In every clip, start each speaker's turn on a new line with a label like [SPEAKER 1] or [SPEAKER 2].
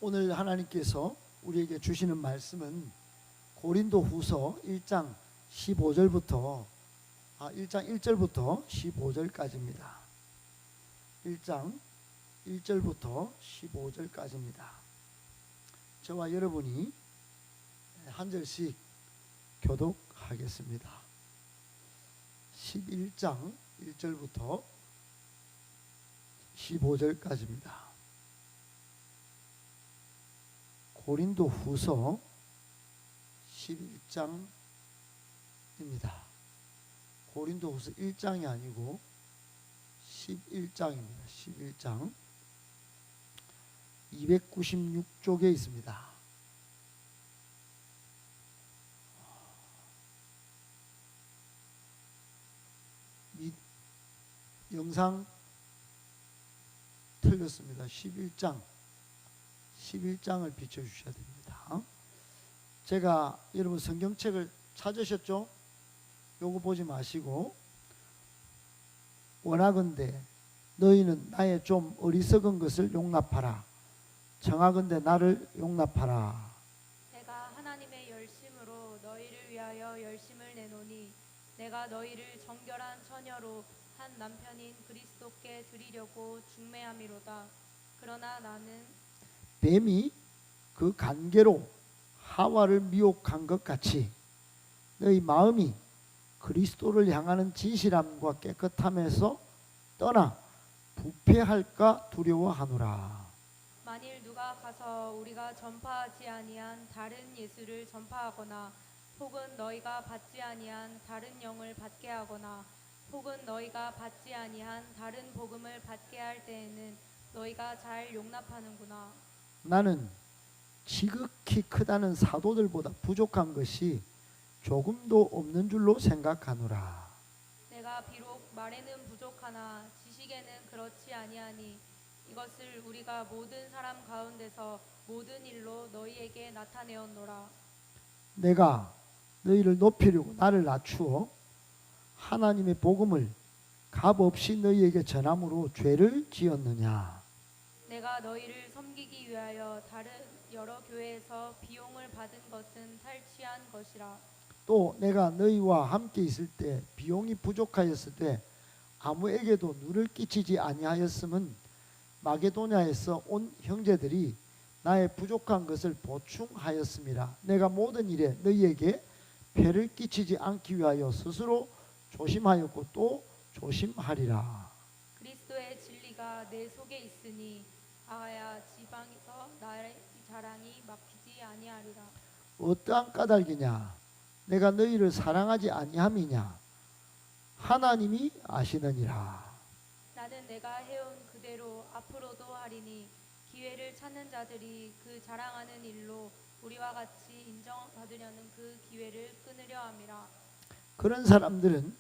[SPEAKER 1] 오늘 하나님께서 우리에게 주시는 말씀은 고린도후서 1장 15절부터 1장 1절부터 15절까지입니다. 1장 1절부터 15절까지입니다. 저와 여러분이 한 절씩 교독하겠습니다. 11장 1절부터 15절까지입니다. 고린도후서 11장입니다. 고린도후서 1장이 아니고 11장입니다. 11장 296쪽에 있습니다. 영상 틀렸습니다. 11장을 비춰주셔야 됩니다. 제가 여러분 성경책을 찾으셨죠? 요거 보지 마시고 원하건대 너희는 나의 좀 어리석은 것을 용납하라. 청하건대 나를 용납하라.
[SPEAKER 2] 내가 하나님의 열심으로 너희를 위하여 열심을 내노니 내가 너희를 정결한 처녀로 한 남편인 그리스도께 드리려고 중매함이로다. 그러나 나는
[SPEAKER 1] 뱀이 그 관계로 하와를 미혹한 것 같이 너희 마음이 그리스도를 향하는 진실함과 깨끗함에서 떠나 부패할까 두려워하노라.
[SPEAKER 2] 만일 누가 가서 우리가 전파하지 아니한 다른 예수를 전파하거나 혹은 너희가 받지 아니한 다른 영을 받게 하거나 혹은 너희가 받지 아니한 다른 복음을 받게 할 때에는 너희가 잘 용납하는구나.
[SPEAKER 1] 나는 지극히 크다는 사도들보다 부족한 것이 조금도 없는 줄로 생각하노라.
[SPEAKER 2] 내가 비록 말에는 부족하나 지식에는 그렇지 아니하니 이것을 우리가 모든 사람 가운데서 모든 일로 너희에게 나타내었노라.
[SPEAKER 1] 내가 너희를 높이려고 나를 낮추어 하나님의 복음을 값없이 너희에게 전함으로 죄를 지었느냐.
[SPEAKER 2] 내가 너희를 섬기기 위하여 다른 여러 교회에서 비용을 받은 것은 탈취한 것이라.
[SPEAKER 1] 또 내가 너희와 함께 있을 때 비용이 부족하였을 때 아무에게도 누를 끼치지 아니하였음은 마게도냐에서 온 형제들이 나의 부족한 것을 보충하였음이라. 내가 모든 일에 너희에게 폐를 끼치지 않기 위하여 스스로 조심하였고 또 조심하리라.
[SPEAKER 2] 그리스도의 진리가 내 속에 있으니 아야 지방에서 나의 자랑이 막히지 아니하리라.
[SPEAKER 1] 어떠한 까닭이냐? 내가 너희를 사랑하지 아니함이냐? 하나님이 아시느니라.
[SPEAKER 2] 나는 내가 해온 그대로 앞으로도 하리니 기회를 찾는 자들이 그 자랑하는 일로 우리와 같이 인정받으려는 그 기회를 끊으려 함이라.
[SPEAKER 1] 그런 사람들은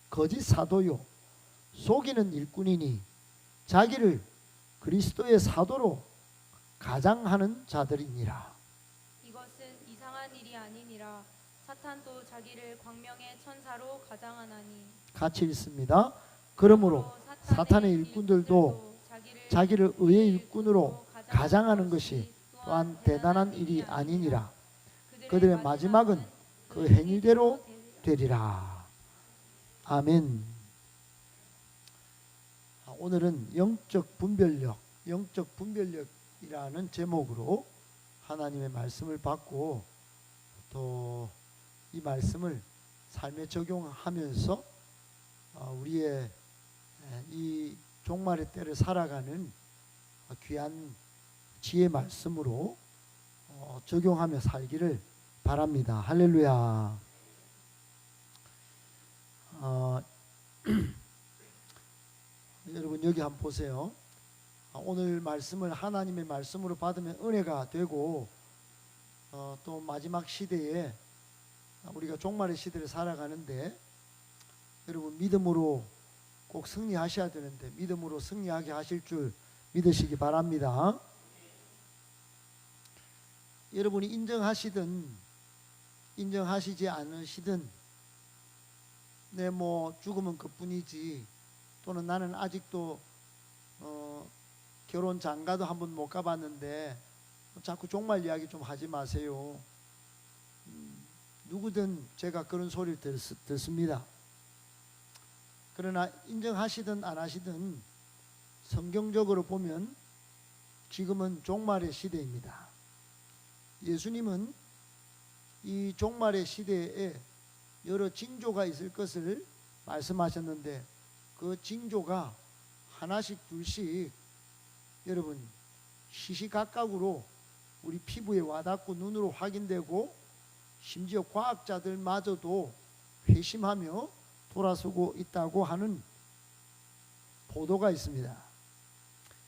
[SPEAKER 1] 거짓 사도요 속이는 일꾼이니 자기를 그리스도의 사도로 가장하는 자들이니라.
[SPEAKER 2] 이것은 이상한 일이 아니니라. 사탄도 자기를 광명의 천사로 가장하나니.
[SPEAKER 1] 같이 읽습니다. 그러므로 사탄의 일꾼들도 자기를 의의 일꾼으로 가장하는 것이 또한 대단한 일이 아니니라. 그들의 마지막은 그 행위대로 되리라. 아멘. 오늘은 영적 분별력이라는 제목으로 하나님의 말씀을 받고 또 이 말씀을 삶에 적용하면서 우리의 이 종말의 때를 살아가는 귀한 지혜 말씀으로 적용하며 살기를 바랍니다. 할렐루야. 여러분 여기 한번 보세요. 오늘 말씀을 하나님의 말씀으로 받으면 은혜가 되고 또 마지막 시대에 우리가 종말의 시대를 살아가는데 여러분 믿음으로 꼭 승리하셔야 되는데 믿음으로 승리하게 하실 줄 믿으시기 바랍니다. 여러분이 인정하시든 인정하시지 않으시든 내 죽으면 그뿐이지 또는 나는 아직도 결혼 장가도 한번 못 가봤는데 자꾸 종말 이야기 좀 하지 마세요. 누구든 제가 그런 소리를 듣습니다. 그러나 인정하시든 안 하시든 성경적으로 보면 지금은 종말의 시대입니다. 예수님은 이 종말의 시대에 여러 징조가 있을 것을 말씀하셨는데 그 징조가 하나씩 둘씩 여러분 시시각각으로 우리 피부에 와닿고 눈으로 확인되고 심지어 과학자들마저도 회심하며 돌아서고 있다고 하는 보도가 있습니다.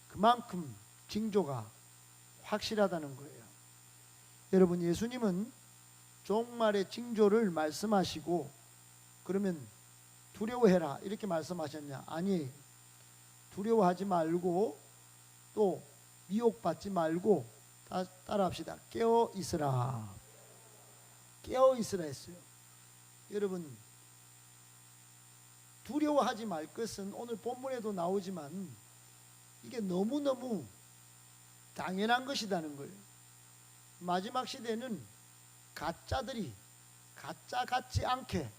[SPEAKER 1] 그만큼 징조가 확실하다는 거예요. 여러분, 예수님은 종말의 징조를 말씀하시고 그러면 두려워해라 이렇게 말씀하셨냐? 아니에요. 두려워하지 말고 또 미혹받지 말고 따라합시다. 깨어 있으라. 깨어 있으라 했어요. 여러분, 두려워하지 말 것은 오늘 본문에도 나오지만 이게 너무너무 당연한 것이라는 거예요. 마지막 시대는 가짜들이 가짜 같지 않게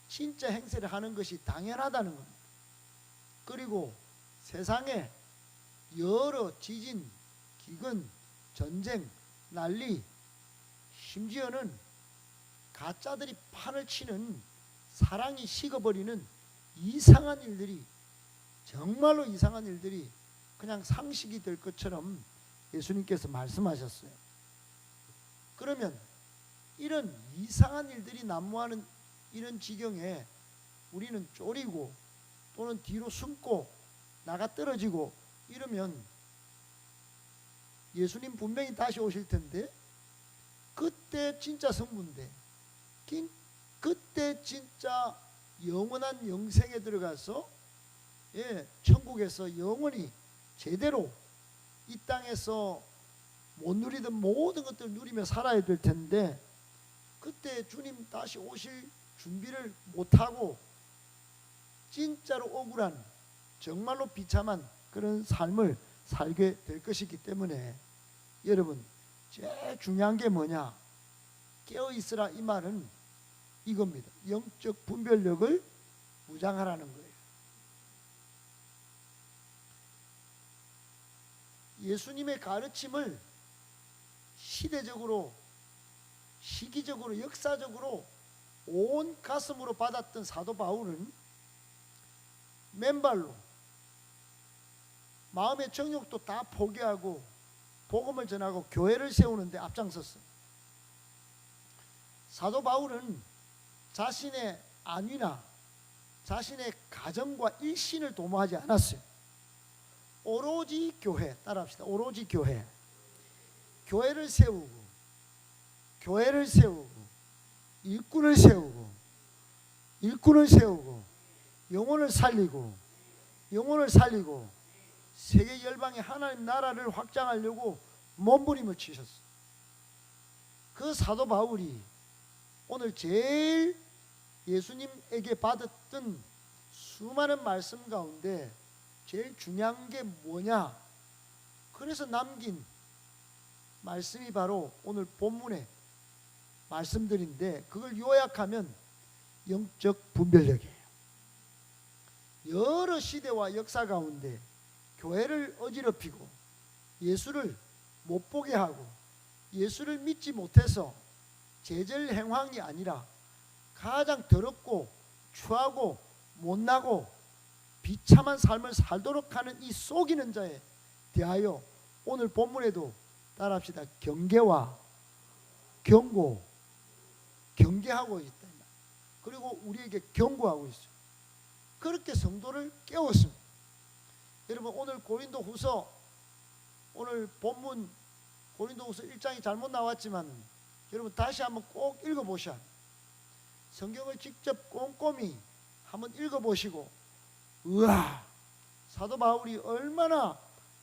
[SPEAKER 1] 진짜 행세를 하는 것이 당연하다는 겁니다. 그리고 세상에 여러 지진, 기근, 전쟁, 난리, 심지어는 가짜들이 판을 치는 사랑이 식어버리는 이상한 일들이, 정말로 이상한 일들이 그냥 상식이 될 것처럼 예수님께서 말씀하셨어요. 그러면 이런 이상한 일들이 난무하는 이런 지경에 우리는 쫄이고 또는 뒤로 숨고 나가 떨어지고 이러면 예수님 분명히 다시 오실 텐데 그때 진짜 성부인데 그때 진짜 영원한 영생에 들어가서 천국에서 영원히 제대로 이 땅에서 못 누리던 모든 것들을 누리며 살아야 될 텐데 그때 주님 다시 오실 준비를 못하고 진짜로 억울한 정말로 비참한 그런 삶을 살게 될 것이기 때문에 여러분 제일 중요한 게 뭐냐? 깨어있으라 이 말은 이겁니다. 영적 분별력을 무장하라는 거예요. 예수님의 가르침을 시대적으로 시기적으로 역사적으로 온 가슴으로 받았던 사도 바울은 맨발로 마음의 정욕도 다 포기하고 복음을 전하고 교회를 세우는데 앞장섰어요. 사도 바울은 자신의 안위나 자신의 가정과 일신을 도모하지 않았어요. 오로지 교회, 따라합시다. 오로지 교회. 교회를 세우고 일꾼을 세우고 영혼을 살리고 세계 열방의 하나님 나라를 확장하려고 몸부림을 치셨어요. 그 사도 바울이 오늘 제일 예수님에게 받았던 수많은 말씀 가운데 제일 중요한 게 뭐냐? 그래서 남긴 말씀이 바로 오늘 본문의 말씀들인데 그걸 요약하면 영적 분별력이에요. 여러 시대와 역사 가운데 교회를 어지럽히고 예수를 못 보게 하고 예수를 믿지 못해서 제절 행황이 아니라 가장 더럽고 추하고 못나고 비참한 삶을 살도록 하는 이 속이는 자에 대하여 오늘 본문에도 따라합시다. 경계와 경계하고 있다. 그리고 우리에게 경고하고 있어요. 그렇게 성도를 깨웠습니다. 여러분 오늘 고린도후서 오늘 본문 고린도후서 1장이 잘못 나왔지만 여러분 다시 한번 꼭 읽어보셔야 합니다. 성경을 직접 꼼꼼히 한번 읽어보시고 우와 사도 바울이 얼마나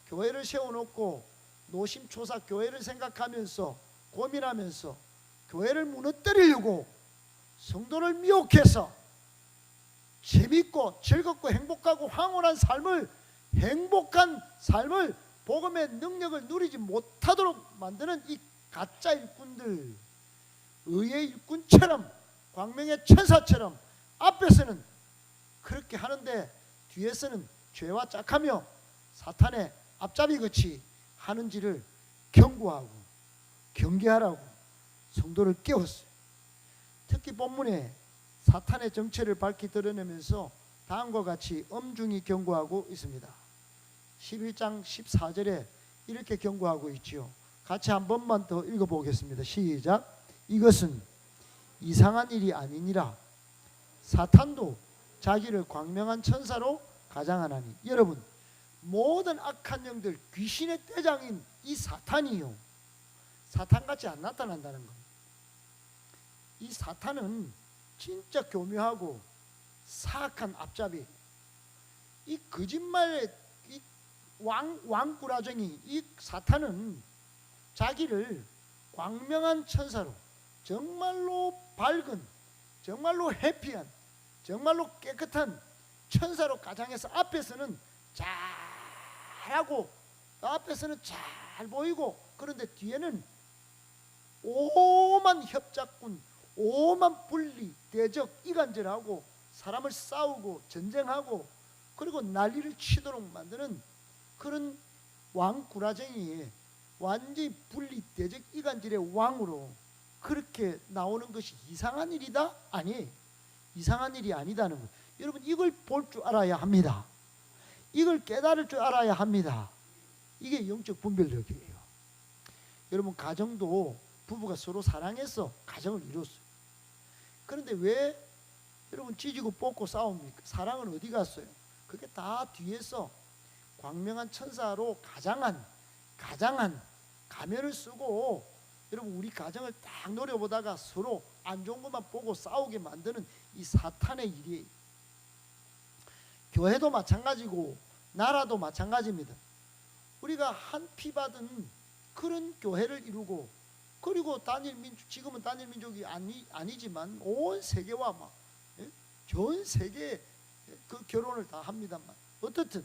[SPEAKER 1] 교회를 세워놓고 노심초사 교회를 생각하면서 고민하면서 교회를 무너뜨리려고 성도를 미혹해서 재밌고 즐겁고 행복하고 황홀한 삶을 행복한 삶을 복음의 능력을 누리지 못하도록 만드는 이 가짜 일꾼들, 의의 일꾼처럼, 광명의 천사처럼 앞에서는 그렇게 하는데 뒤에서는 죄와 짝하며 사탄의 앞잡이같이 하는지를 경고하고 경계하라고 성도를 깨웠어요. 특히 본문에 사탄의 정체를 밝히 드러내면서 다음과 같이 엄중히 경고하고 있습니다. 11장 14절에 이렇게 경고하고 있지요. 같이 한 번만 더 읽어보겠습니다. 시작. 이것은 이상한 일이 아니니라. 사탄도 자기를 광명한 천사로 가장하나니. 여러분, 모든 악한 영들, 귀신의 떼장인 이 사탄이요, 사탄같이 안 나타난다는 겁니다. 이 사탄은 진짜 교묘하고 사악한 앞잡이, 이 거짓말의 이 왕꾸라쟁이, 이 사탄은 자기를 광명한 천사로, 정말로 밝은, 정말로 해피한, 정말로 깨끗한 천사로 가장해서 앞에서는 잘하고 앞에서는 잘 보이고, 그런데 뒤에는 오만 협작군, 오만 분리, 대적, 이간질하고 사람을 싸우고 전쟁하고 그리고 난리를 치도록 만드는 그런 왕꾸라쟁이의 완전히 분리, 대적, 이간질의 왕으로 그렇게 나오는 것이 이상한 일이다? 아니, 이상한 일이 아니다는 거예요. 여러분, 이걸 볼 줄 알아야 합니다. 이걸 깨달을 줄 알아야 합니다. 이게 영적 분별력이에요. 여러분, 가정도 부부가 서로 사랑해서 가정을 이뤘어요. 그런데 왜 여러분 찢고 뽑고 싸웁니까? 사랑은 어디 갔어요? 그게 다 뒤에서 광명한 천사로 가장한 가면을 쓰고 여러분 우리 가정을 딱 노려보다가 서로 안 좋은 것만 보고 싸우게 만드는 이 사탄의 일이에요. 교회도 마찬가지고 나라도 마찬가지입니다. 우리가 한 피 받은 그런 교회를 이루고, 그리고 지금은 단일 민족이 아니지만 온 세계와 막 전 세계 그 결혼을 다 합니다만, 어떻든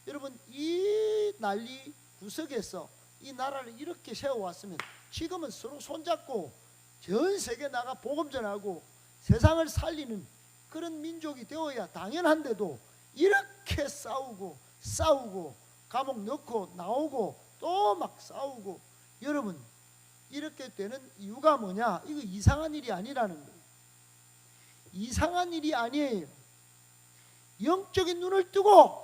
[SPEAKER 1] 여러분 이 난리 구석에서 이 나라를 이렇게 세워왔으면 지금은 서로 손잡고 전 세계 나가 복음 전하고 세상을 살리는 그런 민족이 되어야 당연한데도 이렇게 싸우고 감옥 넣고 나오고 또 막 싸우고, 여러분 이렇게 되는 이유가 뭐냐? 이거 이상한 일이 아니라는 거예요. 이상한 일이 아니에요. 영적인 눈을 뜨고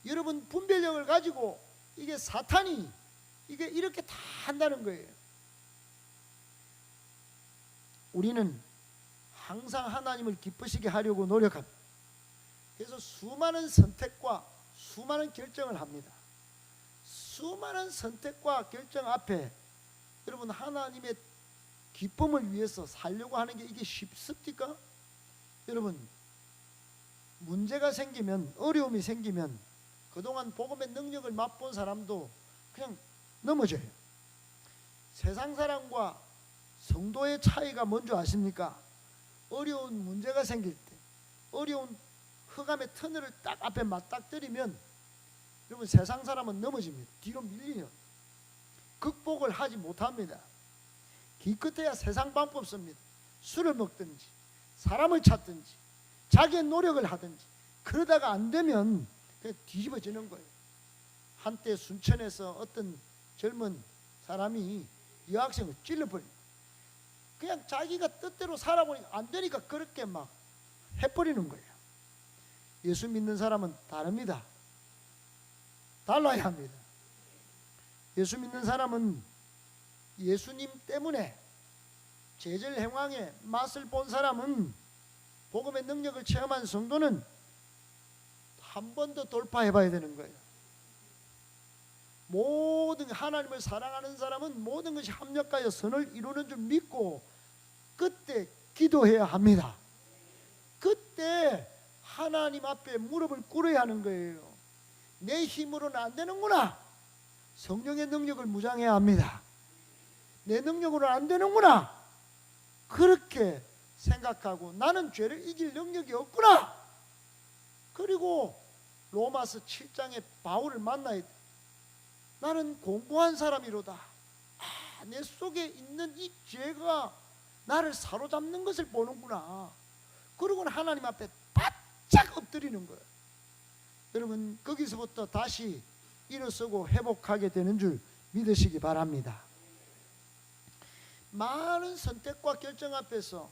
[SPEAKER 1] 여러분 분별력을 가지고 이게 사탄이 이게 이렇게 다 한다는 거예요. 우리는 항상 하나님을 기쁘시게 하려고 노력합니다. 그래서 수많은 선택과 수많은 결정을 합니다. 수많은 선택과 결정 앞에 여러분 하나님의 기쁨을 위해서 살려고 하는 게 이게 쉽습니까? 여러분, 문제가 생기면, 어려움이 생기면 그동안 복음의 능력을 맛본 사람도 그냥 넘어져요. 세상 사람과 성도의 차이가 뭔지 아십니까? 어려운 문제가 생길 때, 어려운 흑암의 터널을 딱 앞에 맞닥뜨리면 여러분 세상 사람은 넘어집니다. 뒤로 밀리요. 극복을 하지 못합니다. 기껏해야 세상 방법 씁니다. 술을 먹든지 사람을 찾든지 자기의 노력을 하든지, 그러다가 안 되면 그냥 뒤집어지는 거예요. 한때 순천에서 어떤 젊은 사람이 여학생을 찔러버려요. 그냥 자기가 뜻대로 살아보니 안 되니까 그렇게 막 해버리는 거예요. 예수 믿는 사람은 다릅니다. 달라야 합니다. 예수 믿는 사람은 예수님 때문에 제절 행황의 맛을 본 사람은, 복음의 능력을 체험한 성도는 한 번 더 돌파해 봐야 되는 거예요. 모든 하나님을 사랑하는 사람은 모든 것이 합력하여 선을 이루는 줄 믿고 그때 기도해야 합니다. 그때 하나님 앞에 무릎을 꿇어야 하는 거예요. 내 힘으로는 안 되는구나. 성령의 능력을 무장해야 합니다. 내 능력으로는 안 되는구나. 그렇게 생각하고 나는 죄를 이길 능력이 없구나. 그리고 로마서 7장에 바울을 만나야 돼. 나는 공고한 사람이로다. 내 속에 있는 이 죄가 나를 사로잡는 것을 보는구나. 그러고는 하나님 앞에 바짝 엎드리는 거예요. 여러분, 거기서부터 다시 일어서고 회복하게 되는 줄 믿으시기 바랍니다. 많은 선택과 결정 앞에서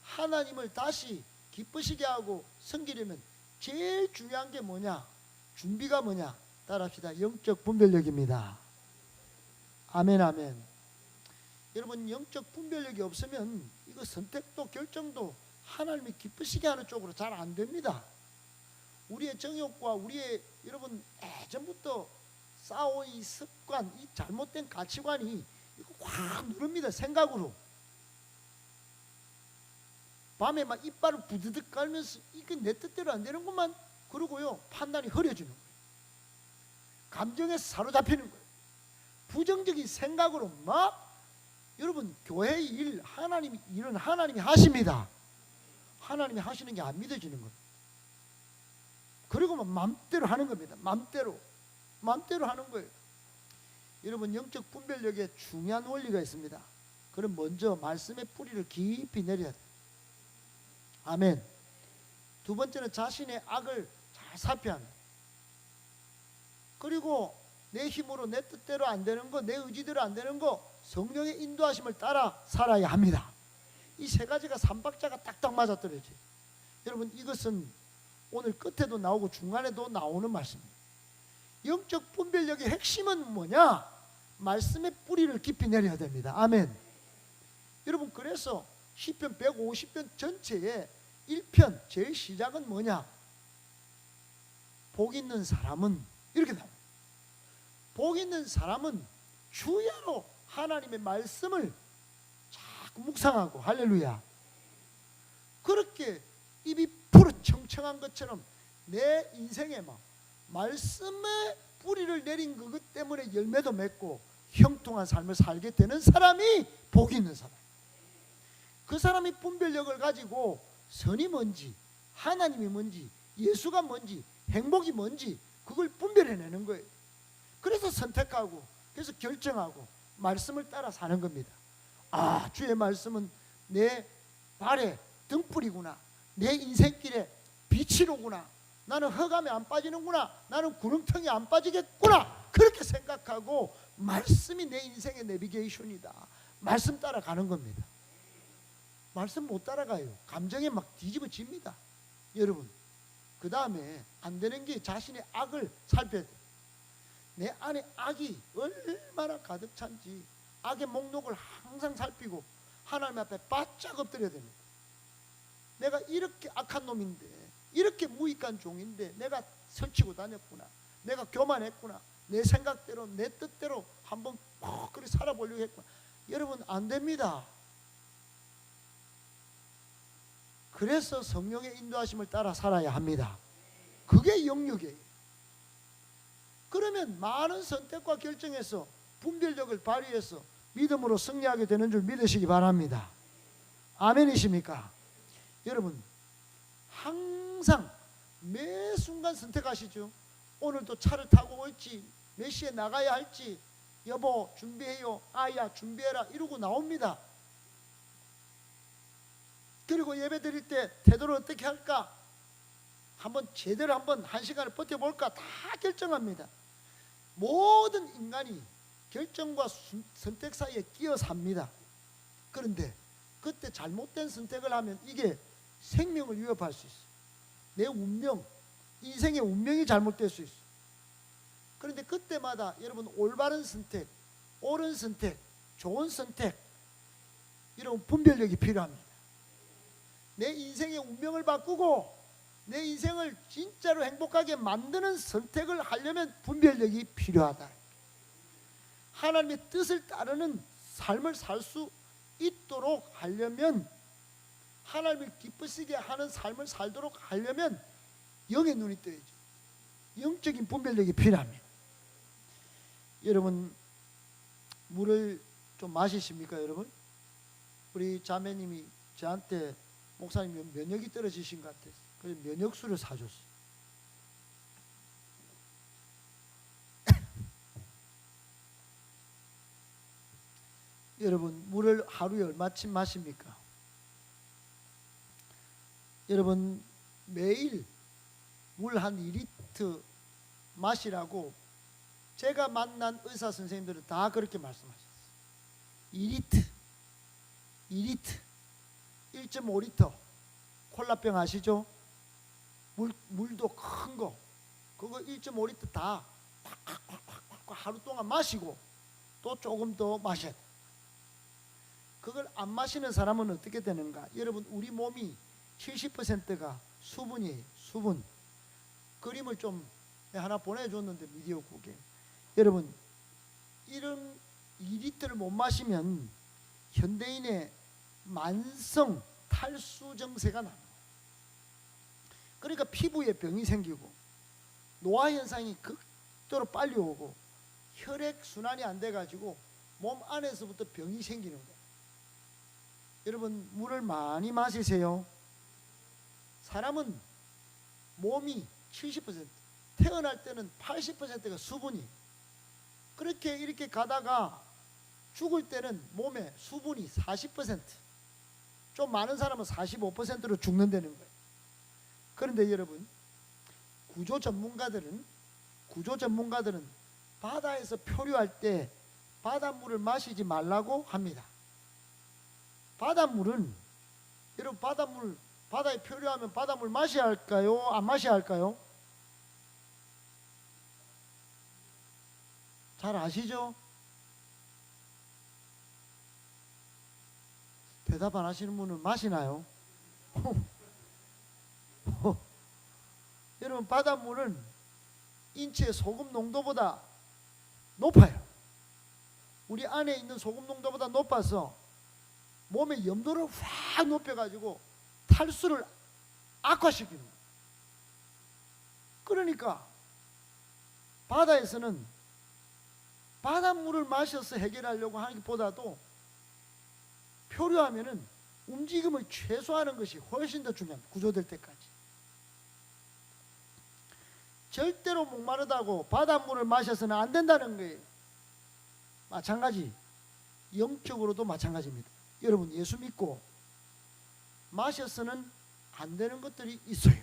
[SPEAKER 1] 하나님을 다시 기쁘시게 하고 섬기려면 제일 중요한 게 뭐냐? 준비가 뭐냐? 따라합시다. 영적 분별력입니다. 아멘, 아멘. 여러분, 영적 분별력이 없으면 이거 선택도 결정도 하나님이 기쁘시게 하는 쪽으로 잘 안 됩니다. 우리의 정욕과 우리의 여러분 예전부터 쌓아온 이 습관, 이 잘못된 가치관이 이거 확 누릅니다. 생각으로. 밤에 막 이빨을 부드득 깔면서 이게 내 뜻대로 안 되는구만. 그러고요, 판단이 흐려지는 거예요. 감정에 사로잡히는 거예요. 부정적인 생각으로 막, 여러분, 교회의 일, 하나님이 일은 하나님이 하십니다. 하나님이 하시는 게 안 믿어지는 거예요. 그리고 막 맘대로 하는 겁니다. 맘대로 하는 거예요. 여러분, 영적 분별력에 중요한 원리가 있습니다. 그럼 먼저 말씀의 뿌리를 깊이 내려야 돼요. 아멘. 두 번째는 자신의 악을 잘 살펴야 합니다. 그리고 내 힘으로 내 뜻대로 안 되는 거, 내 의지대로 안 되는 거 성령의 인도하심을 따라 살아야 합니다. 이 세 가지가 삼박자가 딱딱 맞아떨어져요. 여러분, 이것은 오늘 끝에도 나오고 중간에도 나오는 말씀입니다. 영적 분별력의 핵심은 뭐냐? 말씀의 뿌리를 깊이 내려야 됩니다. 아멘. 여러분, 그래서 시편 150편 전체에 1편 제일 시작은 뭐냐? 복 있는 사람은, 이렇게 나옵니다. 복 있는 사람은 주야로 하나님의 말씀을 자꾸 묵상하고, 할렐루야. 그렇게 입이 푸르청청한 것처럼 내 인생에 막 말씀의 뿌리를 내린 그것 때문에 열매도 맺고 형통한 삶을 살게 되는 사람이 복 있는 사람. 그 사람이 분별력을 가지고 선이 뭔지, 하나님이 뭔지, 예수가 뭔지, 행복이 뭔지 그걸 분별해내는 거예요. 그래서 선택하고, 그래서 결정하고 말씀을 따라 사는 겁니다. 주의 말씀은 내 발에 등불이구나. 내 인생길에 빛이로구나. 나는 흑암에 안 빠지는구나. 나는 구렁텅이 안 빠지겠구나. 그렇게 생각하고 말씀이 내 인생의 내비게이션이다. 말씀 따라가는 겁니다. 말씀 못 따라가요. 감정에 막 뒤집어집니다. 여러분, 그 다음에 안 되는 게 자신의 악을 살펴야 돼요. 내 안에 악이 얼마나 가득 찬지 악의 목록을 항상 살피고 하나님 앞에 바짝 엎드려야 됩니다. 내가 이렇게 악한 놈인데, 이렇게 무익한 종인데 내가 설치고 다녔구나. 내가 교만했구나. 내 생각대로 내 뜻대로 한번 그렇게 살아보려고 했구나. 여러분, 안 됩니다. 그래서 성령의 인도하심을 따라 살아야 합니다. 그게 영역이에요. 그러면 많은 선택과 결정에서 분별력을 발휘해서 믿음으로 승리하게 되는 줄 믿으시기 바랍니다. 아멘이십니까? 여러분, 항상 매 순간 선택하시죠. 오늘도 차를 타고 올지, 몇 시에 나가야 할지, 여보 준비해요, 아야 준비해라, 이러고 나옵니다. 그리고 예배 드릴 때 태도를 어떻게 할까? 한번 제대로 한번 한 시간을 버텨볼까? 다 결정합니다. 모든 인간이 결정과 선택 사이에 끼어 삽니다. 그런데 그때 잘못된 선택을 하면 이게 생명을 위협할 수 있어요. 내 운명, 인생의 운명이 잘못될 수 있어요. 그런데 그때마다 여러분, 올바른 선택, 옳은 선택, 좋은 선택, 이런 분별력이 필요합니다. 내 인생의 운명을 바꾸고 내 인생을 진짜로 행복하게 만드는 선택을 하려면 분별력이 필요하다. 하나님의 뜻을 따르는 삶을 살 수 있도록 하려면, 하나님을 기쁘시게 하는 삶을 살도록 하려면 영의 눈이 떠야죠. 영적인 분별력이 필요합니다. 여러분, 물을 좀 마시십니까, 여러분? 우리 자매님이 저한테 목사님 면역이 떨어지신 것 같아서 그래서 면역수를 사줬어요. 여러분 물을 하루에 얼마쯤 마십니까? 여러분 매일 물 한 2리터 마시라고 제가 만난 의사 선생님들은 다 그렇게 말씀하셨어요. 2리터 1.5리터 콜라병 아시죠? 물도 큰 거 그거 1.5리터 다 팍팍팍팍 하루 동안 마시고 또 조금 더 마셔야 돼. 그걸 안 마시는 사람은 어떻게 되는가? 여러분 우리 몸이 70%가 수분이에요. 수분. 그림을 좀 하나 보내줬는데 미디어국에 여러분 이런 2리터를 못 마시면 현대인의 만성 탈수 증세가 나요. 그러니까 피부에 병이 생기고 노화 현상이 극도로 빨리 오고 혈액 순환이 안 돼가지고 몸 안에서부터 병이 생기는 거예요. 여러분 물을 많이 마시세요. 사람은 몸이 70% 태어날 때는 80%가 수분이 그렇게 이렇게 가다가 죽을 때는 몸에 수분이 40% 좀 많은 사람은 45%로 죽는다는 거예요. 그런데 여러분 구조 전문가들은 바다에서 표류할 때 바닷물을 마시지 말라고 합니다. 바닷물은 여러분 바다에 표류하면 바닷물 마셔야 할까요? 안 마셔야 할까요? 잘 아시죠? 대답 안 하시는 분은 마시나요? 여러분 바닷물은 인체의 소금 농도보다 높아요. 우리 안에 있는 소금 농도보다 높아서 몸의 염도를 확 높여가지고 탈수를 악화시키는 거예요. 그러니까 바다에서는 바닷물을 마셔서 해결하려고 하는 것보다도 표류하면은 움직임을 최소화하는 것이 훨씬 더 중요합니다. 구조될 때까지. 절대로 목마르다고 바닷물을 마셔서는 안 된다는 거예요. 마찬가지 영적으로도 마찬가지입니다. 여러분 예수 믿고 마셔서는 안 되는 것들이 있어요.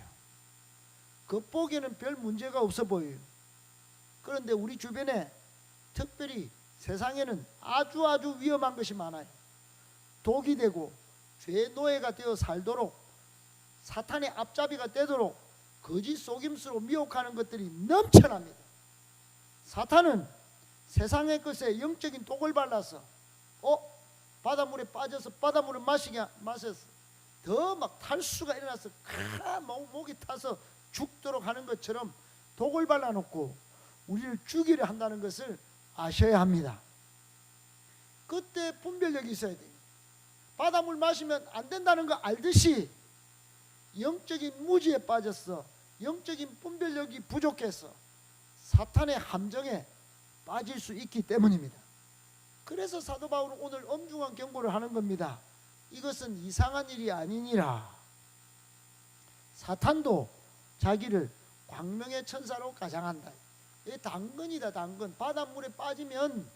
[SPEAKER 1] 겉보기에는 별 문제가 없어 보여요. 그런데 우리 주변에 특별히 세상에는 아주 위험한 것이 많아요. 독이 되고 죄의 노예가 되어 살도록 사탄의 앞잡이가 되도록 거짓 속임수로 미혹하는 것들이 넘쳐납니다. 사탄은 세상의 것에 영적인 독을 발라서 바닷물에 빠져서 바닷물을 마셔서 더 막 탈수가 일어나서 목이 타서 죽도록 하는 것처럼 독을 발라놓고 우리를 죽이려 한다는 것을 아셔야 합니다. 그때 분별력이 있어야 돼요. 바닷물 마시면 안 된다는 거 알듯이 영적인 무지에 빠졌어. 영적인 분별력이 부족해서 사탄의 함정에 빠질 수 있기 때문입니다. 그래서 사도 바울은 오늘 엄중한 경고를 하는 겁니다. 이것은 이상한 일이 아니니라. 사탄도 자기를 광명의 천사로 가장한다. 이게 당근이다. 당근. 바닷물에 빠지면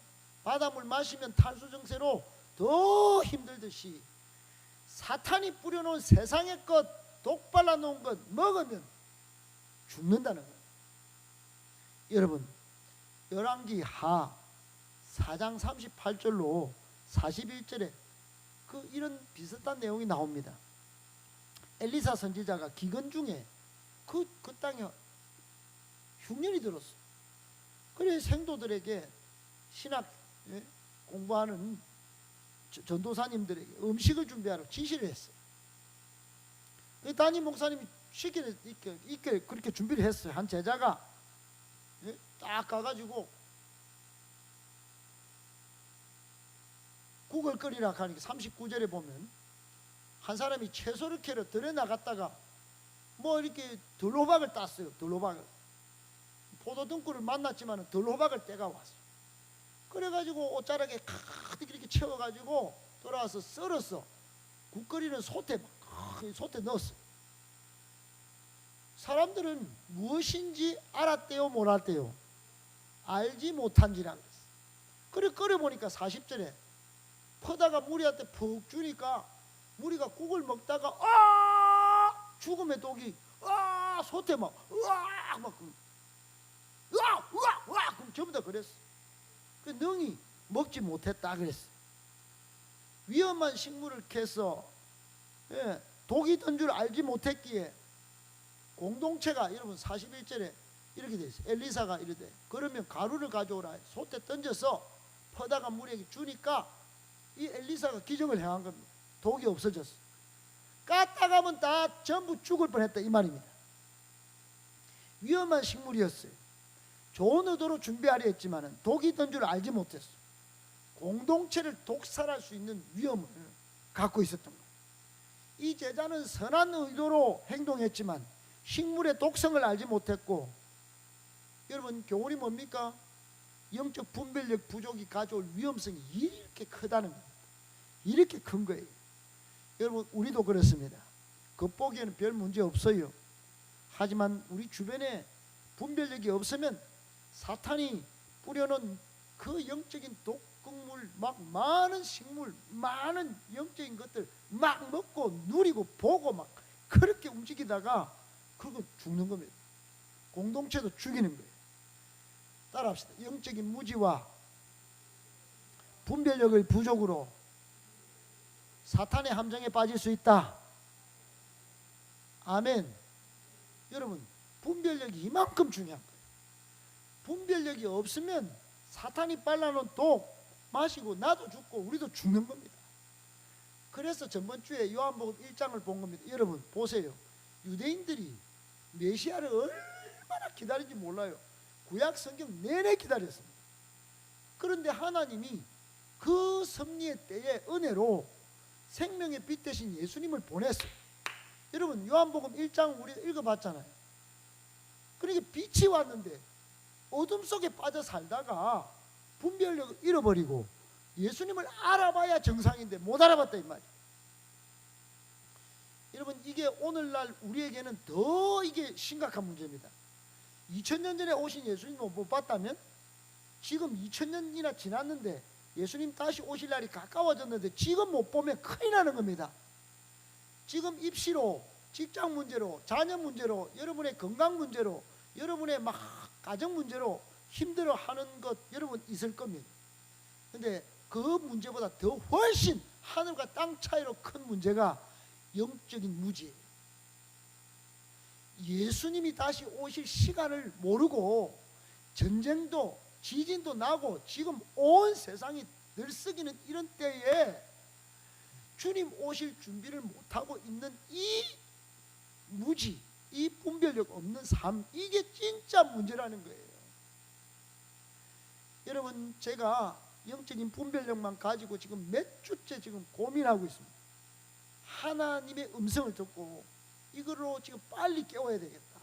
[SPEAKER 1] 바닷물 마시면 탈수 증세로 더 힘들듯이 사탄이 뿌려놓은 세상의 것 독 발라놓은 것 먹으면 죽는다는 거예요. 여러분 열왕기 하 4장 38절로 41절에 이런 비슷한 내용이 나옵니다. 엘리사 선지자가 기근 중에 그 땅에 흉년이 들었어. 그래 성도들에게 신학 공부하는 전도사님들에게 음식을 준비하라고 지시를 했어요. 담임 목사님이 시키는 있게 그렇게 준비를 했어요. 한 제자가 딱 가가지고 국을 끓이라 하니까 39절에 보면 한 사람이 채소를 캐러 들에 나갔다가 이렇게 들호박을 땄어요. 들호박을 포도 등굴을 만났지만 들호박을 떼가 왔어요. 그래가지고 옷자락에 가득 이렇게 채워가지고 돌아와서 썰었어. 국 끓이는 솥에 넣었어. 사람들은 무엇인지 알았대요, 몰랐대요? 알지 못한지라 그랬어. 그래 끓여보니까 40절에 퍼다가 무리한테 푹 주니까 무리가 국을 먹다가 죽음의 독이 소태 막 그럼 전부 다 그랬어. 그 능히 먹지 못했다 그랬어. 위험한 식물을 캐서 독이 든 줄 알지 못했기에 공동체가 여러분 41절에 이렇게 돼 있어요. 엘리사가 이르되 그러면 가루를 가져오라. 솥에 던져서 퍼다가 무리에게 주니까 이 엘리사가 기적을 행한 겁니다. 독이 없어졌어. 깠다 가면 다 전부 죽을 뻔했다 이 말입니다. 위험한 식물이었어요. 좋은 의도로 준비하려 했지만 독이 든 줄 알지 못했어. 공동체를 독살할 수 있는 위험을 갖고 있었던 거예요. 이 제자는 선한 의도로 행동했지만 식물의 독성을 알지 못했고, 여러분 교훈이 뭡니까? 영적 분별력 부족이 가져올 위험성이 이렇게 크다는 겁니다. 이렇게 큰 거예요. 여러분 우리도 그렇습니다. 겉보기에는 별 문제 없어요. 하지만 우리 주변에 분별력이 없으면 사탄이 뿌려놓은 그 영적인 독극물, 막 많은 식물, 많은 영적인 것들 막 먹고 누리고 보고 막 그렇게 움직이다가 그리고 죽는 겁니다. 공동체도 죽이는 거예요. 따라합시다. 영적인 무지와 분별력의 부족으로 사탄의 함정에 빠질 수 있다. 아멘. 여러분 분별력이 이만큼 중요한 거예요. 분별력이 없으면 사탄이 빨라놓은 독 마시고 나도 죽고 우리도 죽는 겁니다. 그래서 전번 주에 요한복음 1장을 본 겁니다. 여러분 보세요. 유대인들이 메시아를 얼마나 기다린지 몰라요. 구약 성경 내내 기다렸습니다. 그런데 하나님이 그 섭리의 때에 은혜로 생명의 빛 대신 예수님을 보냈어요. 여러분 요한복음 1장 우리 읽어봤잖아요. 그러니까 빛이 왔는데 어둠 속에 빠져 살다가 분별력을 잃어버리고 예수님을 알아봐야 정상인데 못 알아봤다 이 말이에요. 여러분 이게 오늘날 우리에게는 더 이게 심각한 문제입니다. 2000년 전에 오신 예수님을 못 봤다면 지금 2000년이나 지났는데 예수님 다시 오실 날이 가까워졌는데 지금 못 보면 큰일 나는 겁니다. 지금 입시로, 직장 문제로, 자녀 문제로, 여러분의 건강 문제로, 여러분의 막 가정 문제로 힘들어하는 것 여러분 있을 겁니다. 근데 그 문제보다 더 훨씬 하늘과 땅 차이로 큰 문제가 영적인 무지예요. 예수님이 다시 오실 시간을 모르고 전쟁도 지진도 나고 지금 온 세상이 들썩이는 이런 때에 주님 오실 준비를 못하고 있는 이 무지, 이 분별력 없는 삶, 이게 진짜 문제라는 거예요. 여러분 제가 영적인 분별력만 가지고 지금 몇 주째 지금 고민하고 있습니다. 하나님의 음성을 듣고 이걸로 지금 빨리 깨워야 되겠다.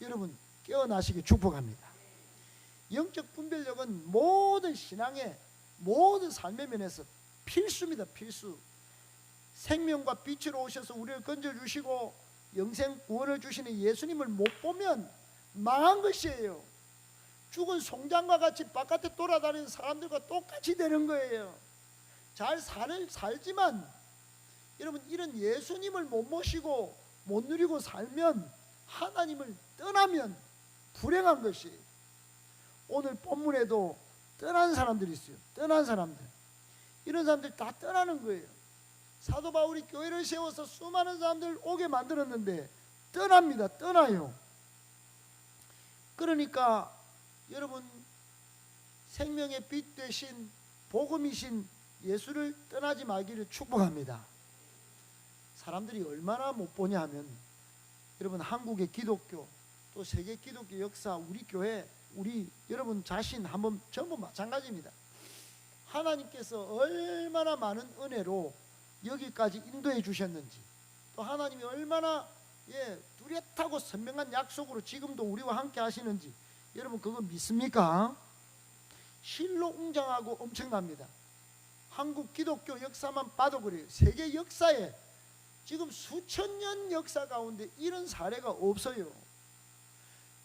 [SPEAKER 1] 여러분 깨어나시길 축복합니다. 영적 분별력은 모든 신앙의 모든 삶의 면에서 필수입니다. 필수. 생명과 빛으로 오셔서 우리를 건져주시고 영생 구원을 주시는 예수님을 못 보면 망한 것이에요. 죽은 송장과 같이 바깥에 돌아다니는 사람들과 똑같이 되는 거예요. 잘 살지만 여러분 이런 예수님을 못 모시고 못 누리고 살면, 하나님을 떠나면 불행한 것이. 오늘 본문에도 떠난 사람들이 있어요. 떠난 사람들. 이런 사람들 다 떠나는 거예요. 사도 바울이 교회를 세워서 수많은 사람들을 오게 만들었는데 떠납니다. 떠나요. 그러니까 여러분 생명의 빛 되신 복음이신 예수를 떠나지 말기를 축복합니다. 사람들이 얼마나 못 보냐 하면 여러분 한국의 기독교 또 세계 기독교 역사, 우리 교회, 우리 여러분 자신 한번 전부 마찬가지입니다. 하나님께서 얼마나 많은 은혜로 여기까지 인도해 주셨는지, 또 하나님이 얼마나 뚜렷하고 선명한 약속으로 지금도 우리와 함께 하시는지 여러분 그거 믿습니까? 실로 웅장하고 엄청납니다. 한국 기독교 역사만 봐도 그래요. 세계 역사에 지금 수천 년 역사 가운데 이런 사례가 없어요.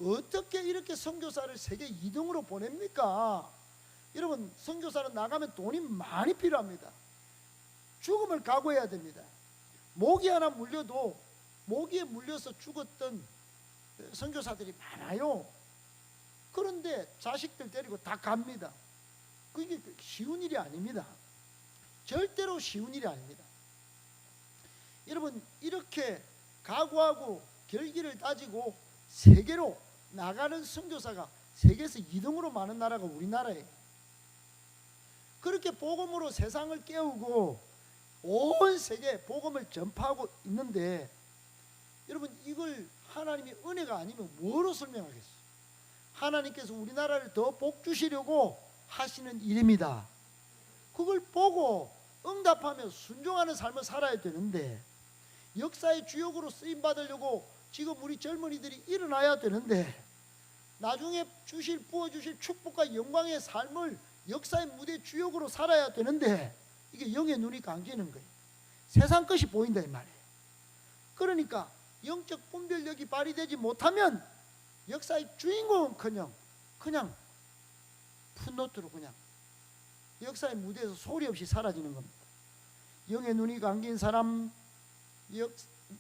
[SPEAKER 1] 어떻게 이렇게 선교사를 세계 2등으로 보냅니까? 여러분 선교사는 나가면 돈이 많이 필요합니다. 죽음을 각오해야 됩니다. 모기 하나 물려도 모기에 물려서 죽었던 선교사들이 많아요. 그런데 자식들 데리고 다 갑니다. 그게 쉬운 일이 아닙니다. 절대로 쉬운 일이 아닙니다. 여러분, 이렇게 각오하고 결기를 다지고 세계로 나가는 선교사가 세계에서 2등으로 많은 나라가 우리나라예요. 그렇게 복음으로 세상을 깨우고 온 세계에 복음을 전파하고 있는데, 여러분, 이걸 하나님의 은혜가 아니면 뭐로 설명하겠어요? 하나님께서 우리나라를 더 복 주시려고 하시는 일입니다. 그걸 보고 응답하며 순종하는 삶을 살아야 되는데, 역사의 주역으로 쓰임 받으려고 지금 우리 젊은이들이 일어나야 되는데, 나중에 부어주실 축복과 영광의 삶을 역사의 무대 주역으로 살아야 되는데, 이게 영의 눈이 감기는 거예요. 세상 것이 보인다 이 말이에요. 그러니까 영적 분별력이 발휘되지 못하면 역사의 주인공은커녕 그냥 풋노트로 그냥 역사의 무대에서 소리 없이 사라지는 겁니다. 영의 눈이 감긴 사람,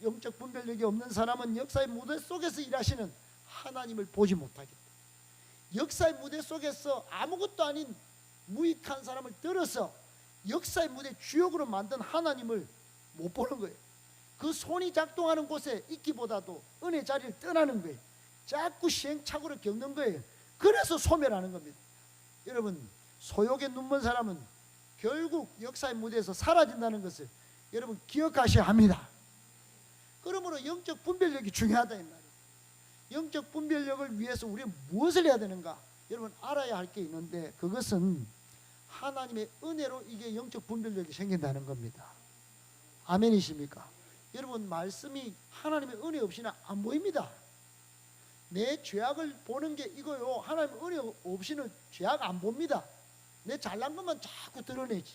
[SPEAKER 1] 영적 분별력이 없는 사람은 역사의 무대 속에서 일하시는 하나님을 보지 못하겠다. 역사의 무대 속에서 아무것도 아닌 무익한 사람을 들어서 역사의 무대 주역으로 만든 하나님을 못 보는 거예요. 그 손이 작동하는 곳에 있기보다도 은혜 자리를 떠나는 거예요. 자꾸 시행착오를 겪는 거예요. 그래서 소멸하는 겁니다. 여러분, 소욕에 눈먼 사람은 결국 역사의 무대에서 사라진다는 것을 여러분 기억하셔야 합니다. 그러므로 영적 분별력이 중요하다 이 말이에요. 영적 분별력을 위해서 우리는 무엇을 해야 되는가? 여러분, 알아야 할 게 있는데, 그것은 하나님의 은혜로 이게 영적 분별력이 생긴다는 겁니다. 아멘이십니까? 여러분, 말씀이 하나님의 은혜 없이는 안 보입니다. 내 죄악을 보는 게 이거요, 하나님의 은혜 없이는 죄악 안 봅니다. 내 잘난 것만 자꾸 드러내지.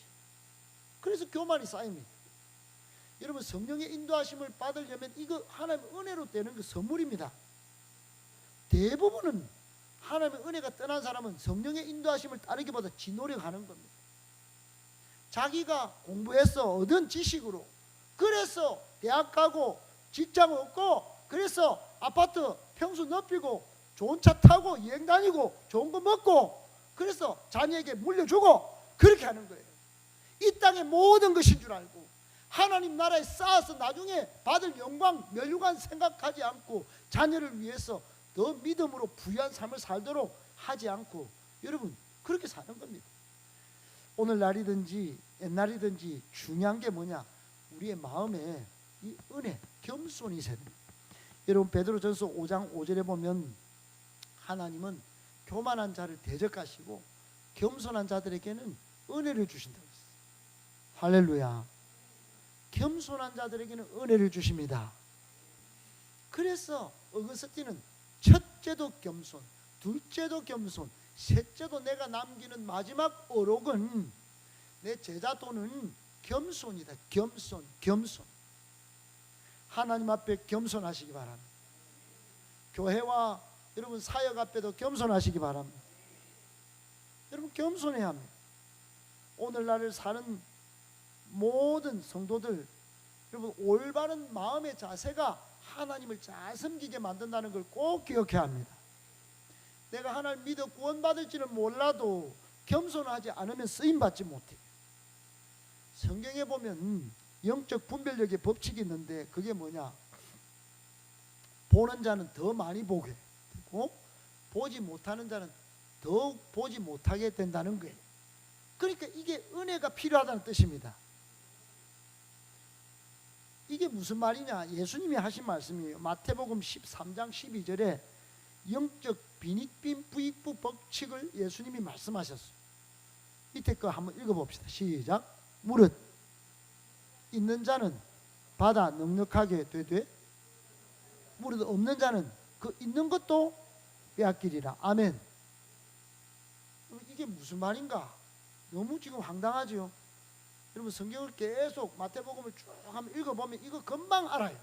[SPEAKER 1] 그래서 교만이 쌓입니다. 여러분, 성령의 인도하심을 받으려면 이거 하나님의 은혜로 되는 그 선물입니다. 대부분은 하나님의 은혜가 떠난 사람은 성령의 인도하심을 따르기보다 지노력하는 겁니다. 자기가 공부해서 얻은 지식으로, 그래서 대학 가고 직장 얻고, 그래서 아파트 평수 넓히고 좋은 차 타고 여행 다니고 좋은 거 먹고, 그래서 자녀에게 물려주고, 그렇게 하는 거예요. 이 땅의 모든 것인 줄 알고 하나님 나라에 쌓아서 나중에 받을 영광, 멸류관 생각하지 않고 자녀를 위해서 더 믿음으로 부유한 삶을 살도록 하지 않고, 여러분, 그렇게 사는 겁니다. 오늘날이든지 옛날이든지 중요한 게 뭐냐? 우리의 마음에 이 은혜, 겸손이 있어야 됩니다. 여러분, 베드로전서 5장 5절에 보면 하나님은 교만한 자를 대적하시고 겸손한 자들에게는 은혜를 주신다고 했어요. 할렐루야. 겸손한 자들에게는 은혜를 주십니다. 그래서 어거스틴은 첫째도 겸손, 둘째도 겸손, 셋째도 내가 남기는 마지막 어록은 내 제자도는 겸손이다. 겸손, 겸손. 하나님 앞에 겸손하시기 바랍니다. 교회와 여러분 사역 앞에도 겸손하시기 바랍니다. 여러분, 겸손해야 합니다. 오늘날을 사는 모든 성도들, 여러분, 올바른 마음의 자세가 하나님을 잘 섬기게 만든다는 걸 꼭 기억해야 합니다. 내가 하나님 믿어 구원받을지는 몰라도 겸손하지 않으면 쓰임받지 못해요. 성경에 보면 영적 분별력의 법칙이 있는데, 그게 뭐냐? 보는 자는 더 많이 보게 되고 보지 못하는 자는 더욱 보지 못하게 된다는 거예요. 그러니까 이게 은혜가 필요하다는 뜻입니다. 이게 무슨 말이냐? 예수님이 하신 말씀이에요. 마태복음 13장 12절에 영적 빈익빈 부익부 법칙을 예수님이 말씀하셨어요. 밑에 거 한번 읽어봅시다. 시작. 무릇 있는 자는 받아 넉넉하게 되되 무릇 없는 자는 그 있는 것도 빼앗기리라. 아멘. 이게 무슨 말인가? 너무 지금 황당하죠. 여러분, 성경을 계속 마태복음을 쭉 한번 읽어보면 이거 금방 알아요.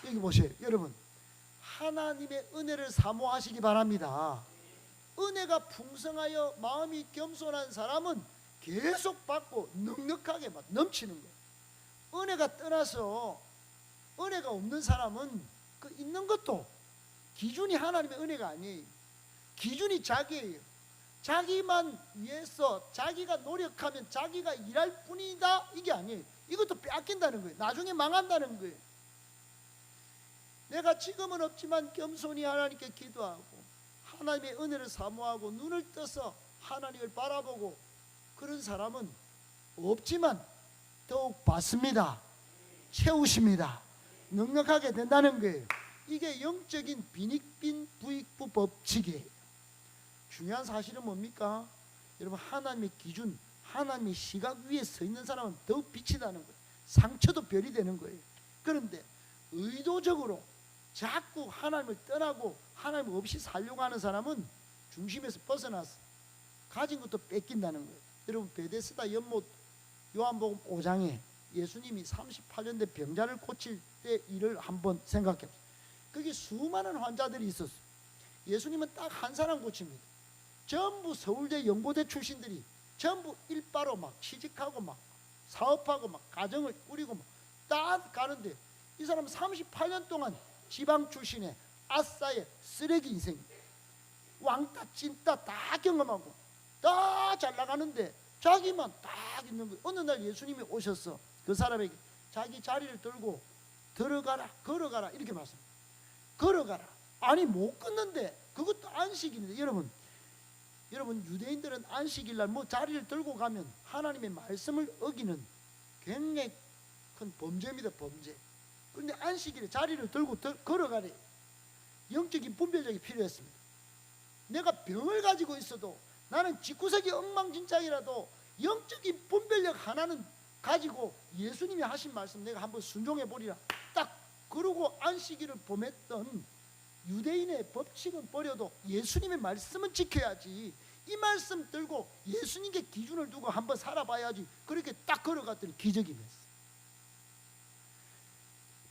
[SPEAKER 1] 여기 보세요. 여러분, 하나님의 은혜를 사모하시기 바랍니다. 은혜가 풍성하여 마음이 겸손한 사람은 계속 받고 넉넉하게 막 넘치는 거예요. 은혜가 떠나서 은혜가 없는 사람은 그 있는 것도 기준이 하나님의 은혜가 아니에요. 기준이 자기예요. 자기만 위해서 자기가 노력하면 자기가 일할 뿐이다, 이게 아니에요. 이것도 빼앗긴다는 거예요. 나중에 망한다는 거예요. 내가 지금은 없지만 겸손히 하나님께 기도하고 하나님의 은혜를 사모하고 눈을 떠서 하나님을 바라보고 그런 사람은 없지만 더욱 받습니다. 채우십니다. 넉넉하게 된다는 거예요. 이게 영적인 빈익빈 부익부 법칙이에요. 중요한 사실은 뭡니까? 여러분, 하나님의 기준, 하나님의 시각 위에 서 있는 사람은 더욱 빛이 나는 거예요. 상처도 별이 되는 거예요. 그런데 의도적으로 자꾸 하나님을 떠나고 하나님 없이 살려고 하는 사람은 중심에서 벗어나서 가진 것도 뺏긴다는 거예요. 여러분, 베데스다 연못 요한복음 5장에 예수님이 38년 된 병자를 고칠 때 일을 한번 생각해 보세요. 거기 수많은 환자들이 있었어요. 예수님은 딱 한 사람 고칩니다. 전부 서울대 연고대 출신들이 전부 일바로 막 취직하고 막 사업하고 막 가정을 꾸리고 막 딱 가는데 이 사람은 38년 동안 지방 출신의 아싸의 쓰레기 인생, 왕따 찐따 다 경험하고 다 잘 나가는데 자기만 딱 있는 거예요. 어느 날 예수님이 오셔서 그 사람에게 자기 자리를 들고 들어가라, 걸어가라, 이렇게 말씀합니다. 걸어가라. 아니 못 걷는데 그것도 안식일인데, 여러분 유대인들은 안식일 날 뭐 자리를 들고 가면 하나님의 말씀을 어기는 굉장히 큰 범죄입니다. 범죄. 그런데 안식일에 자리를 들고 걸어가래. 영적인 분별력이 필요했습니다. 내가 병을 가지고 있어도 나는 집구석이 엉망진창이라도 영적인 분별력 하나는 가지고 예수님이 하신 말씀 내가 한번 순종해 보리라. 딱 그러고 안식일을 범했던 유대인의 법칙은 버려도 예수님의 말씀은 지켜야지. 이 말씀 들고 예수님께 기준을 두고 한번 살아봐야지. 그렇게 딱 걸어갔더니 기적이 됐어요.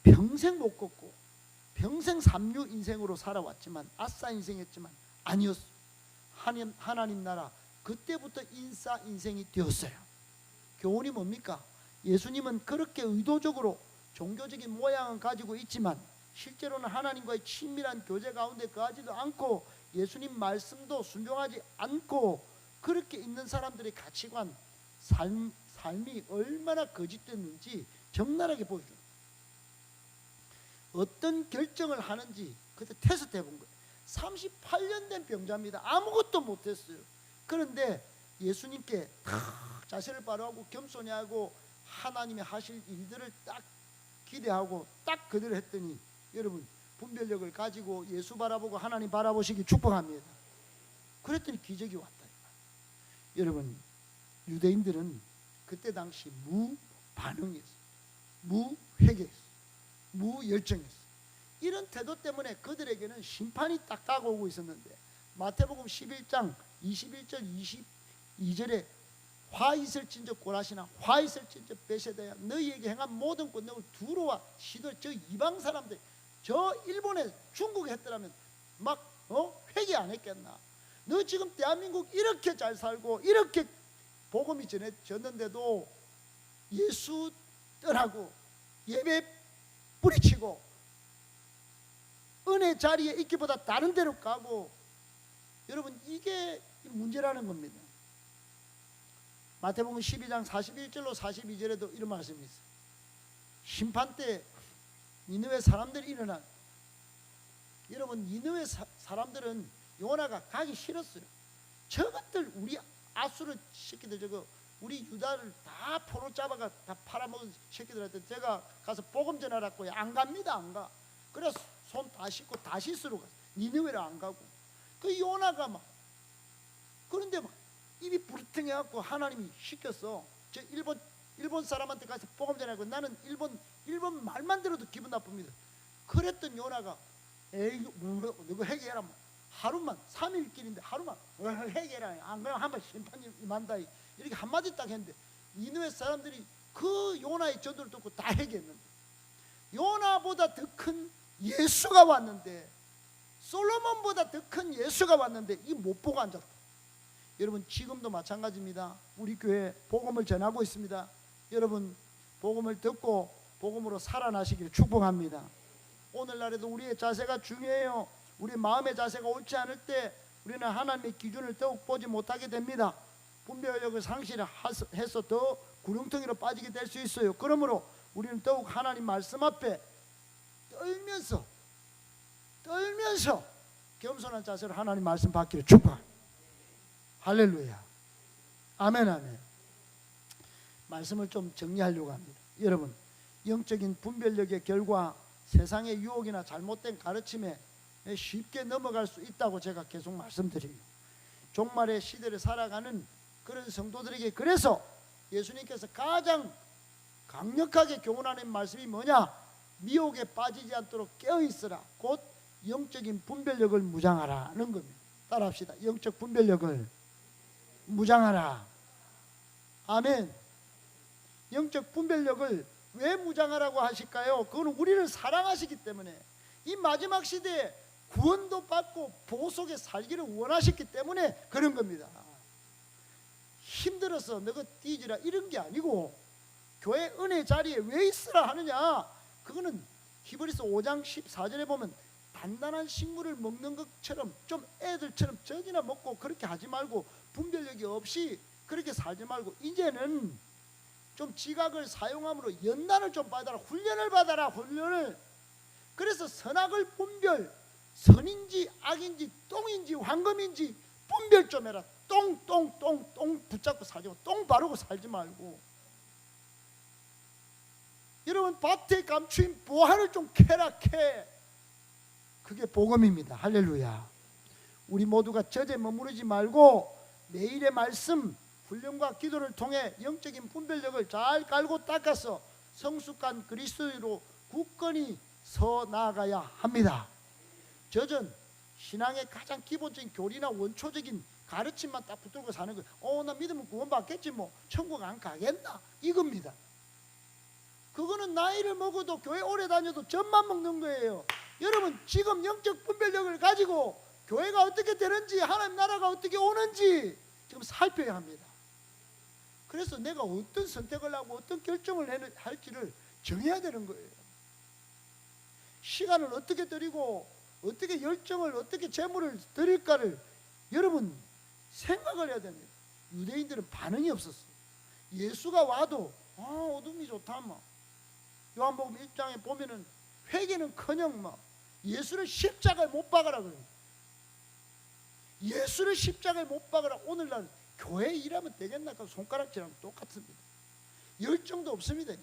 [SPEAKER 1] 평생 못 걷고 평생 삼류 인생으로 살아왔지만 아싸 인생이었지만 아니었어요. 하나님 나라 그때부터 인싸 인생이 되었어요. 교훈이 뭡니까? 예수님은 그렇게 의도적으로 종교적인 모양은 가지고 있지만 실제로는 하나님과의 친밀한 교제 가운데 거하지도 않고 예수님 말씀도 순종하지 않고 그렇게 있는 사람들의 가치관, 삶이 얼마나 거짓됐는지 적나라하게 보여줍니다. 어떤 결정을 하는지 그때 테스트 해본 거예요. 38년 된 병자입니다. 아무것도 못했어요. 그런데 예수님께 탁 자세를 바로하고 겸손히 하고 하나님이 하실 일들을 딱 기대하고 딱 그대로 했더니 여러분 분별력을 가지고 예수 바라보고 하나님 바라보시기 축복합니다. 그랬더니 기적이 왔다. 여러분, 유대인들은 그때 당시 무반응이었어요. 무회개했어요. 무열정했어요. 이런 태도 때문에 그들에게는 심판이 딱 다가오고 있었는데 마태복음 11장 21절 22절에 화 있을진저 고라시나 화 있을진저 베세다야 너희에게 행한 모든 권능을 두루와 시도 저 이방 사람들 저 일본에 중국에 했더라면 막 회개 안 했겠나. 너 지금 대한민국 이렇게 잘 살고 이렇게 복음이 전해졌는데도 예수 떠나고 예배 뿌리치고 은혜 자리에 있기보다 다른 데로 가고, 여러분 이게 문제라는 겁니다. 마태복음 12장 41절로 42절에도 이런 말씀이 있어요. 심판 때 니느웨 사람들이 일어나. 여러분 니느웨 사람들은 요나가 가기 싫었어요. 저것들 우리 아수르 새끼들 저거 우리 유다를 다 포로 잡아가 다 팔아먹은 새끼들한테 제가 가서 복음 전하라고 안 갑니다. 안 가. 그래서 손 다 씻고 다시스로 가. 니느웨를 안 가고. 그 요나가 막 그런데 막 입이 부르퉁해 갖고 하나님이 시켰어. 저 일본 사람한테 가서 복음 전하고 나는 일본 말만 들어도 기분 나쁩니다. 그랬던 요나가 에이 누구 회개해라. 하루만 3일길인데 하루만 회개해라. 안 그러면 한번 심판이 임한다. 이렇게 한마디 딱 했는데 니느웨 사람들이 그 요나의 전도를 듣고 다 회개했는데 요나보다 더 큰 예수가 왔는데 솔로몬보다 더 큰 예수가 왔는데 이 못 보고 앉았다. 여러분 지금도 마찬가지입니다. 우리 교회 복음을 전하고 있습니다. 여러분 복음을 듣고 복음으로 살아나시기를 축복합니다. 오늘날에도 우리의 자세가 중요해요. 우리 마음의 자세가 옳지 않을 때 우리는 하나님의 기준을 더욱 보지 못하게 됩니다. 분별력을 상실해서 더 구렁텅이로 빠지게 될 수 있어요. 그러므로 우리는 더욱 하나님 말씀 앞에 떨면서 겸손한 자세로 하나님 말씀 받기를 축복합니다. 할렐루야. 아멘 아멘. 말씀을 좀 정리하려고 합니다. 여러분 영적인 분별력의 결과 세상의 유혹이나 잘못된 가르침에 쉽게 넘어갈 수 있다고 제가 계속 말씀드려요. 종말의 시대를 살아가는 그런 성도들에게 그래서 예수님께서 가장 강력하게 교훈하는 말씀이 뭐냐? 미혹에 빠지지 않도록 깨어있으라. 곧 영적인 분별력을 무장하라는 겁니다. 따라합시다. 영적 분별력을 무장하라. 아멘. 영적 분별력을 왜 무장하라고 하실까요? 그건 우리를 사랑하시기 때문에, 이 마지막 시대에 구원도 받고 보호 속에 살기를 원하셨기 때문에 그런 겁니다. 힘들어서 너가 뛰지라 이런 게 아니고, 교회 은혜 자리에 왜 있으라 하느냐? 그거는 히브리서 5장 14절에 보면 단단한 식물을 먹는 것처럼 좀 애들처럼 젖이나 먹고 그렇게 하지 말고, 분별력이 없이 그렇게 살지 말고 이제는 좀 지각을 사용함으로 연단을 좀 받아라. 훈련을 받아라. 훈련을. 그래서 선악을 분별, 선인지 악인지 똥인지 황금인지 분별 좀 해라. 똥 붙잡고 살지 말고, 똥 바르고 살지 말고. 여러분 밭에 감추인 보화를 좀 캐라. 캐. 그게 복음입니다. 할렐루야. 우리 모두가 젖에 머무르지 말고 매일의 말씀, 훈련과 기도를 통해 영적인 분별력을 잘 깔고 닦아서 성숙한 그리스도인으로 굳건히 서 나아가야 합니다. 젖은 신앙의 가장 기본적인 교리나 원초적인 가르침만 딱 붙들고 사는 거예요. 나 믿으면 구원받겠지, 뭐 천국 안 가겠나, 이겁니다. 그거는 나이를 먹어도 교회 오래 다녀도 젖만 먹는 거예요. 여러분 지금 영적 분별력을 가지고 교회가 어떻게 되는지, 하나님 나라가 어떻게 오는지 지금 살펴야 합니다. 그래서 내가 어떤 선택을 하고 어떤 결정을 할지를 정해야 되는 거예요. 시간을 어떻게 드리고 어떻게 열정을, 어떻게 재물을 드릴까를 여러분 생각을 해야 됩니다. 유대인들은 반응이 없었어요. 예수가 와도 어둠이 좋다 뭐. 요한복음 1장에 보면은 회개는커녕 뭐 예수를 십자가에 못 박아라 그래요. 예수를 십자가에 못 박아라. 오늘날 교회 일하면 되겠나? 그 손가락질하면 똑같습니다. 열정도 없습니다.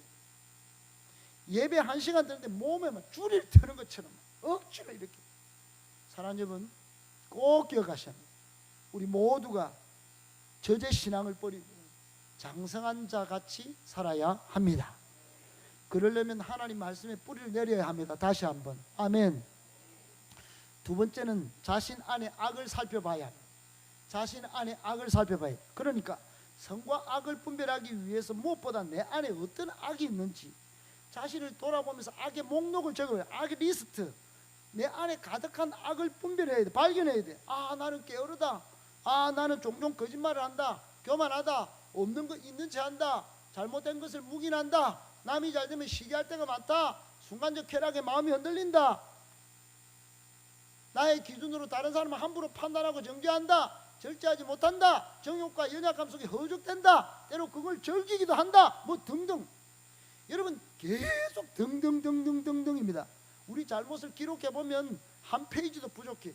[SPEAKER 1] 예배 1시간 드는데 몸에 막 줄을 트는 것처럼 억지로 이렇게. 사랑하는 여러분 꼭 기억하셔야 합니다. 우리 모두가 저제 신앙을 버리고 장성한 자 같이 살아야 합니다. 그러려면 하나님 말씀에 뿌리를 내려야 합니다. 다시 한번 아멘. 두 번째는 자신 안에 악을 살펴봐야 합니다. 자신 안에 악을 살펴봐야 해요. 그러니까 선과 악을 분별하기 위해서 무엇보다 내 안에 어떤 악이 있는지 자신을 돌아보면서 악의 목록을 적어요. 악의 리스트. 내 안에 가득한 악을 분별해야 돼. 발견해야 돼. 나는 게으르다. 나는 종종 거짓말을 한다. 교만하다. 없는 거 있는 채 한다. 잘못된 것을 묵인한다. 남이 잘 되면 시기할 때가 많다. 순간적 쾌락에 마음이 흔들린다. 나의 기준으로 다른 사람을 함부로 판단하고 정죄한다. 절제하지 못한다. 정욕과 연약함 속에 허죽된다. 때로 그걸 즐기기도 한다. 뭐 등등. 여러분 계속 등등등등등등입니다. 우리 잘못을 기록해 보면 한 페이지도 부족해.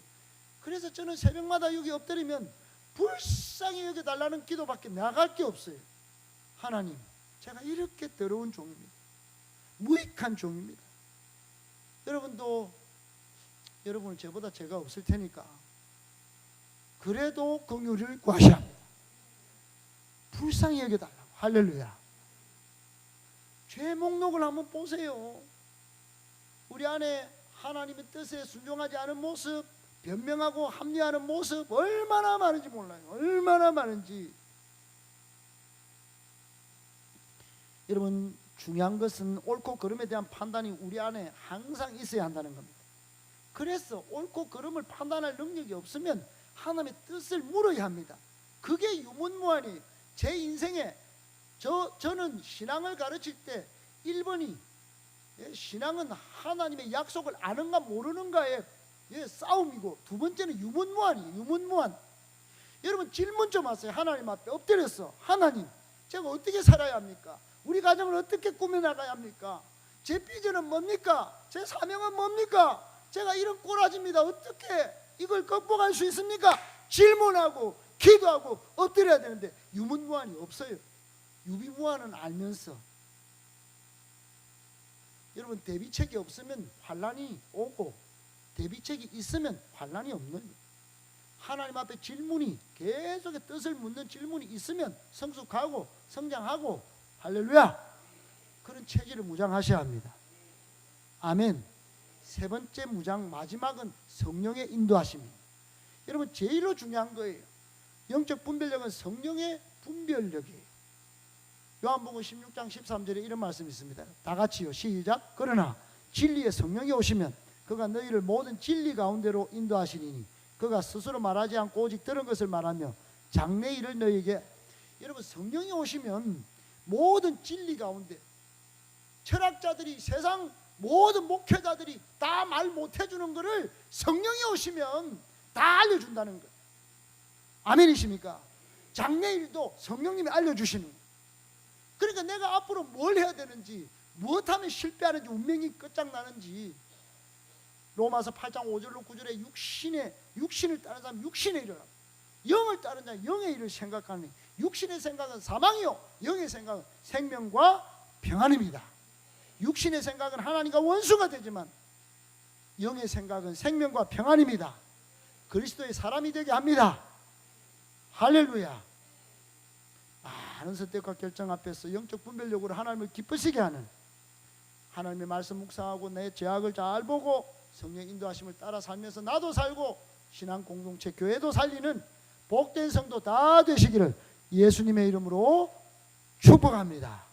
[SPEAKER 1] 그래서 저는 새벽마다 여기 엎드리면 불쌍히 여겨달라는 기도밖에 나갈 게 없어요. 하나님, 제가 이렇게 더러운 종입니다. 무익한 종입니다. 여러분은 저보다 죄가 없을 테니까 그래도 긍휼을 구하셔야 합니다. 불쌍히 여겨달라고. 할렐루야. 죄 목록을 한번 보세요. 우리 안에 하나님의 뜻에 순종하지 않은 모습, 변명하고 합리화하는 모습 얼마나 많은지 몰라요. 얼마나 많은지. 여러분 중요한 것은 옳고 그름에 대한 판단이 우리 안에 항상 있어야 한다는 겁니다. 그래서 옳고 그름을 판단할 능력이 없으면 하나님의 뜻을 물어야 합니다. 그게 유문무한이에요. 제 인생에 저는 신앙을 가르칠 때 1번이 신앙은 하나님의 약속을 아는가 모르는가의 싸움이고, 두 번째는 유문무한이에요. 유문무한. 여러분 질문 좀 하세요. 하나님 앞에 엎드렸어. 하나님, 제가 어떻게 살아야 합니까? 우리 가정을 어떻게 꾸며나가야 합니까? 제 비전은 뭡니까? 제 사명은 뭡니까? 제가 이런 꼬라지입니다. 어떻게 이걸 극복할 수 있습니까? 질문하고 기도하고 엎드려야 되는데 유문무한이 없어요. 유비무한은 알면서. 여러분 대비책이 없으면 환란이 오고, 대비책이 있으면 환란이 없는 거예요. 하나님 앞에 질문이 계속 뜻을 묻는 질문이 있으면 성숙하고 성장하고, 할렐루야, 그런 체질을 무장하셔야 합니다. 아멘. 세 번째 무장, 마지막은 성령의 인도하심입니다. 여러분 제일로 중요한 거예요. 영적 분별력은 성령의 분별력이에요. 요한복음 16장 13절에 이런 말씀이 있습니다. 다 같이요, 시작. 그러나 진리의 성령이 오시면 그가 너희를 모든 진리 가운데로 인도하시리니 그가 스스로 말하지 않고 오직 들은 것을 말하며 장래 일을 너희에게. 여러분 성령이 오시면 모든 진리 가운데, 철학자들이, 세상 모든 목회자들이 다 말 못해주는 것을 성령이 오시면 다 알려준다는 거예요. 아멘이십니까? 장래일도 성령님이 알려주시는 거예요. 그러니까 내가 앞으로 뭘 해야 되는지, 무엇하면 실패하는지, 운명이 끝장나는지. 로마서 8장 5절로 9절에 육신을 따르는 사람 육신의 일을 하고, 영을 따르는 자는 영의 일을 생각하니 육신의 생각은 사망이요 영의 생각은 생명과 평안입니다. 육신의 생각은 하나님과 원수가 되지만 영의 생각은 생명과 평안입니다. 그리스도의 사람이 되게 합니다. 할렐루야. 많은 선택과 결정 앞에서 영적 분별력으로 하나님을 기쁘시게 하는, 하나님의 말씀 묵상하고 내 죄악을 잘 보고 성령 인도하심을 따라 살면서 나도 살고 신앙 공동체 교회도 살리는 복된 성도 다 되시기를 예수님의 이름으로 축복합니다.